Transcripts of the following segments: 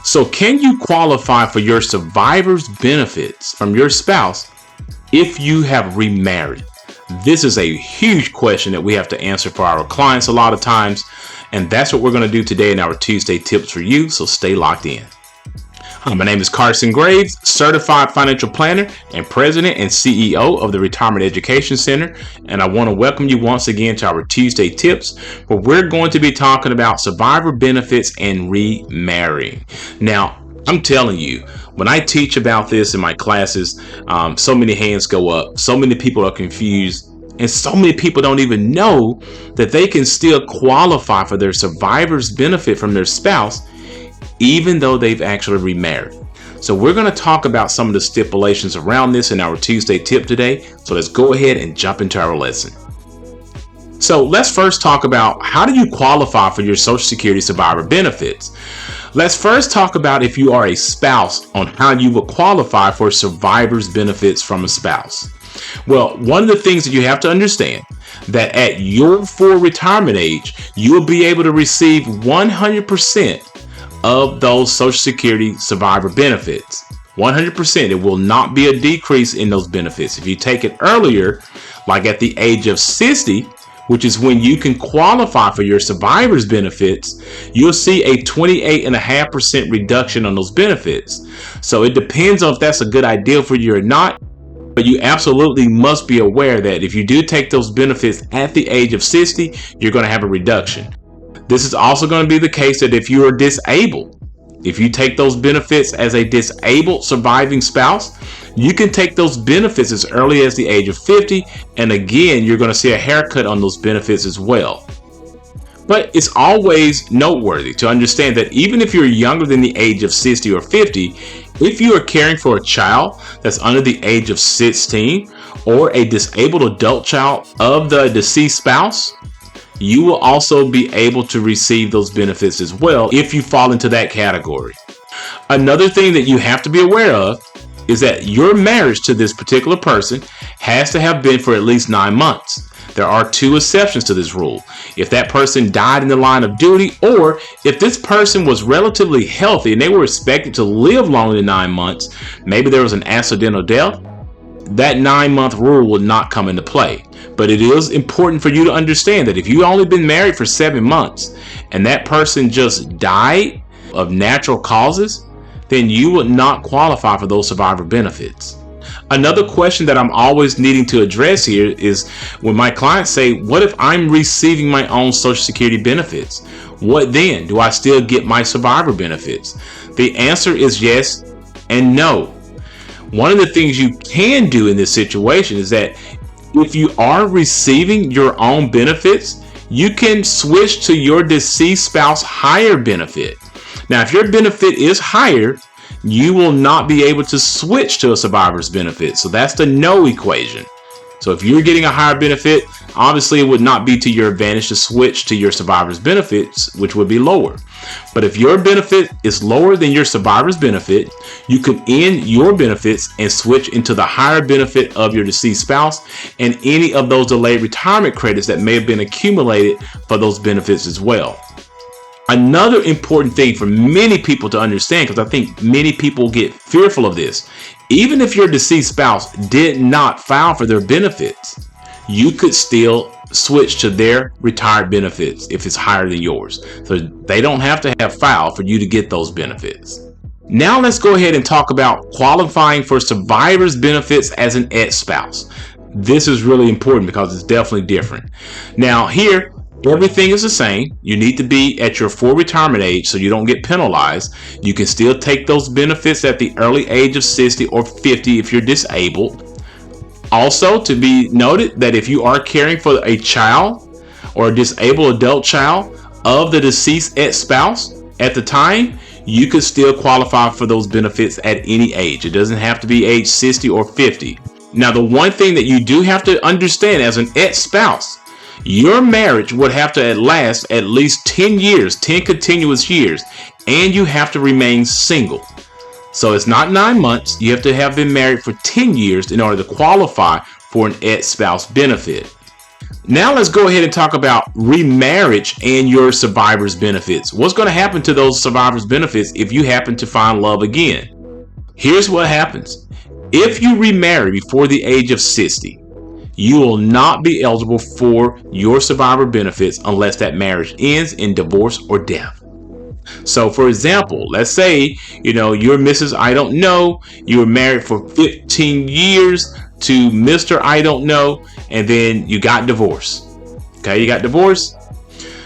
So can you qualify for your survivor's benefits from your spouse if you have remarried? This is a huge question that we have to answer for our clients a lot of times, and that's what we're going to do today in our Tuesday tips for you, so stay locked in. Hi, my name is Carson Graves, certified financial planner and president and CEO of the Retirement Education Center, and I want to welcome you once again to our Tuesday tips, where we're going to be talking about survivor benefits and remarrying. Now, I'm telling you, when I teach about this in my classes, so many hands go up, so many people are confused, and so many people don't even know that they can still qualify for their survivor's benefit from their spouse, even though they've actually remarried. So we're going to talk about some of the stipulations around this in our Tuesday tip today. So let's go ahead and jump into our lesson. So let's first talk about how do you qualify for your Social Security survivor benefits. Let's first talk about if you are a spouse on how you will qualify for survivor's benefits from a spouse. Well, one of the things that you have to understand that at your full retirement age, you will be able to receive 100% of those Social Security survivor benefits. 100%. It will not be a decrease in those benefits. If you take it earlier, like at the age of 60, which is when you can qualify for your survivor's benefits, you'll see a 28.5% reduction on those benefits. So it depends on if that's a good idea for you or not, but you absolutely must be aware that if you do take those benefits at the age of 60, you're going to have a reduction. This is also going to be the case that if you are disabled, if you take those benefits as a disabled surviving spouse, you can take those benefits as early as the age of 50. And again, you're going to see a haircut on those benefits as well. But it's always noteworthy to understand that even if you're younger than the age of 60 or 50, if you are caring for a child that's under the age of 16 or a disabled adult child of the deceased spouse, you will also be able to receive those benefits as well if you fall into that category. Another thing that you have to be aware of is that your marriage to this particular person has to have been for at least 9 months. There are 2 exceptions to this rule. If that person died in the line of duty, or if this person was relatively healthy and they were expected to live longer than 9 months, maybe there was an accidental death, that 9-month rule will not come into play. But it is important for you to understand that if you've only been married for 7 months and that person just died of natural causes, then you would not qualify for those survivor benefits. Another question that I'm always needing to address here is when my clients say, what if I'm receiving my own Social Security benefits? What then? Do I still get my survivor benefits? The answer is yes and no. One of the things you can do in this situation is that if you are receiving your own benefits, you can switch to your deceased spouse higher benefit. Now, if your benefit is higher, you will not be able to switch to a survivor's benefit. So that's the no equation. So if you're getting a higher benefit, obviously it would not be to your advantage to switch to your survivor's benefits, which would be lower. But if your benefit is lower than your survivor's benefit, you can end your benefits and switch into the higher benefit of your deceased spouse and any of those delayed retirement credits that may have been accumulated for those benefits as well. Another important thing for many people to understand, because I think many people get fearful of this, even if your deceased spouse did not file for their benefits, you could still switch to their retired benefits if it's higher than yours. So they don't have to have filed for you to get those benefits. Now let's go ahead and talk about qualifying for survivor's benefits as an ex-spouse. This is really important because it's definitely different. Now here, everything is the same. You need to be at your full retirement age so you don't get penalized. You can still take those benefits at the early age of 60 or 50 if you're disabled. Also, to be noted that if you are caring for a child or a disabled adult child of the deceased ex-spouse at the time, you could still qualify for those benefits at any age. It doesn't have to be age 60 or 50. Now, the one thing that you do have to understand as an ex-spouse, your marriage would have to last at least 10 years, 10 continuous years, and you have to remain single. So it's not 9 months. You have to have been married for 10 years in order to qualify for an ex-spouse benefit. Now let's go ahead and talk about remarriage and your survivor's benefits. What's going to happen to those survivor's benefits if you happen to find love again? Here's what happens. If you remarry before the age of 60, you will not be eligible for your survivor benefits unless that marriage ends in divorce or death. So for example, let's say, you're Mrs. I don't know, you were married for 15 years to Mr. I don't know, and then you got divorced. Okay, you got divorced.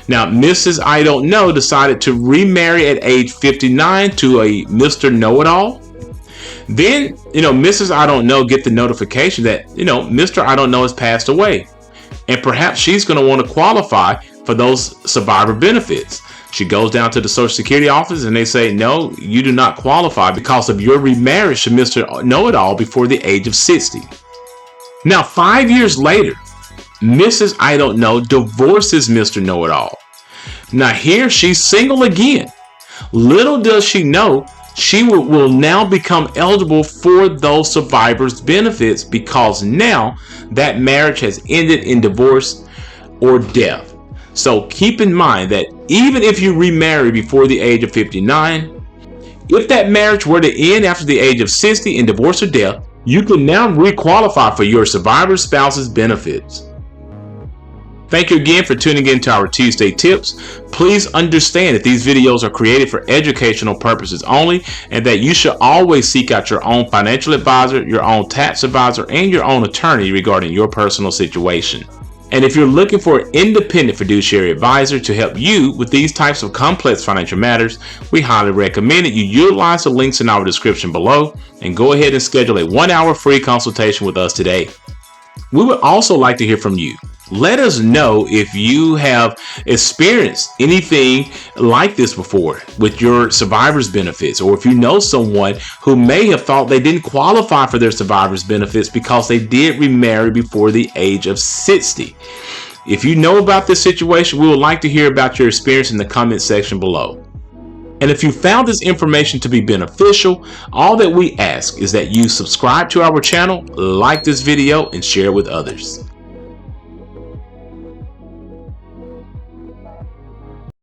Now, Mrs. I don't know decided to remarry at age 59 to a Mr. Know-it-all. Then, Mrs. I don't know get the notification that, Mr. I don't know has passed away. And perhaps she's going to want to qualify for those survivor benefits. She goes down to the Social Security office and they say, no, you do not qualify because of your remarriage to Mr. Know-it-all before the age of 60. Now, 5 years later, Mrs. I don't know divorces Mr. Know-it-all. Now here she's single again. Little does she know, she will now become eligible for those survivors' benefits because now that marriage has ended in divorce or death. So keep in mind that even if you remarry before the age of 59, if that marriage were to end after the age of 60 in divorce or death, you can now requalify for your survivor spouse's benefits. Thank you again for tuning in to our Tuesday tips. Please understand that these videos are created for educational purposes only and that you should always seek out your own financial advisor, your own tax advisor, and your own attorney regarding your personal situation. And if you're looking for an independent fiduciary advisor to help you with these types of complex financial matters, we highly recommend that you utilize the links in our description below and go ahead and schedule a 1-hour free consultation with us today. We would also like to hear from you. Let us know if you have experienced anything like this before with your survivor's benefits, or if you know someone who may have thought they didn't qualify for their survivor's benefits because they did remarry before the age of 60. If you know about this situation, we would like to hear about your experience in the comment section below. And if you found this information to be beneficial, all that we ask is that you subscribe to our channel, like this video, and share it with others.